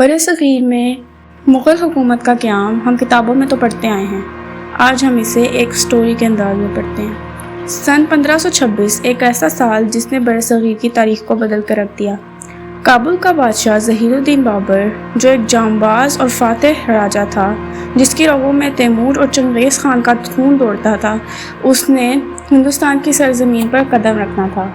برصغیر میں مغل حکومت کا قیام ہم کتابوں میں تو پڑھتے آئے ہیں، آج ہم اسے ایک سٹوری کے انداز میں پڑھتے ہیں۔ سن 1526 ایک ایسا سال جس نے برصغیر کی تاریخ کو بدل کر رکھ دیا۔ کابل کا بادشاہ ظہیر الدین بابر، جو ایک جانباز اور فاتح راجا تھا جس کی رگوں میں تیمور اور چنگیز خان کا خون دوڑتا تھا، اس نے ہندوستان کی سرزمین پر قدم رکھنا تھا۔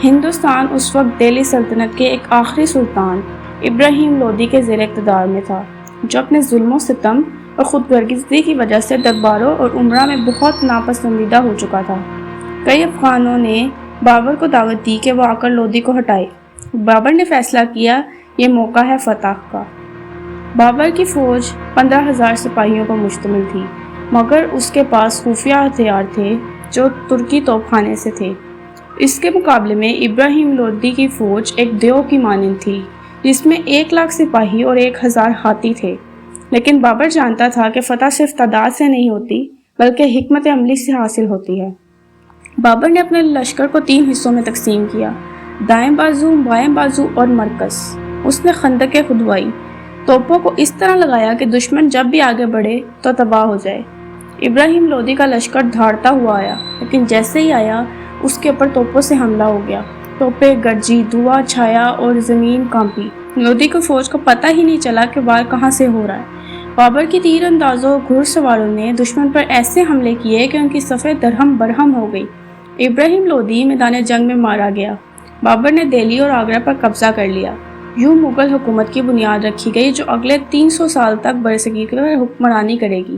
ہندوستان اس وقت دہلی سلطنت کے ایک آخری سلطان ابراہیم لودھی کے زیر اقتدار میں تھا، جو اپنے ظلم و ستم اور خود غرضی کی وجہ سے درباروں اور امراء میں بہت ناپسندیدہ ہو چکا تھا۔ کئی افغانوں نے بابر کو دعوت دی کہ وہ آ کر لودھی کو ہٹائے۔ بابر نے فیصلہ کیا یہ موقع ہے فتح کا۔ بابر کی فوج 15,000 سپاہیوں پر مشتمل تھی، مگر اس کے پاس خفیہ ہتھیار تھے جو ترکی توپ خانے سے تھے۔ اس کے مقابلے میں ابراہیم لودھی کی فوج ایک دیو کی مانند تھی، جس میں 1,00,000 سپاہی اور 1,000 ہاتھی تھے۔ لیکن بابر جانتا تھا کہ فتح صرف تعداد سے نہیں ہوتی بلکہ حکمت عملی سے حاصل ہوتی ہے۔ بابر نے اپنے لشکر کو 3 حصوں میں تقسیم کیا: دائیں بازو، بائیں بازو اور مرکز۔ اس نے خندقیں کھدوائی، توپوں کو اس طرح لگایا کہ دشمن جب بھی آگے بڑھے تو تباہ ہو جائے۔ ابراہیم لودھی کا لشکر دھاڑتا ہوا آیا، لیکن جیسے ہی آیا اس کے اوپر توپوں سے حملہ ہو گیا۔ توپیں گرجی، دھواں چھایا اور زمین کانپی۔ لودھی کو فوج کو پتہ ہی نہیں چلا کہ وار کہاں سے ہو رہا ہے۔ بابر کی تیر اندازوں اور گھڑ سواروں نے دشمن پر ایسے حملے کیے کہ ان کی صفیں درہم برہم ہو گئی۔ ابراہیم لودھی میدان جنگ میں مارا گیا۔ بابر نے دہلی اور آگرہ پر قبضہ کر لیا۔ یوں مغل حکومت کی بنیاد رکھی گئی جو اگلے 300 سال تک برصغیر پر حکمرانی کرے گی۔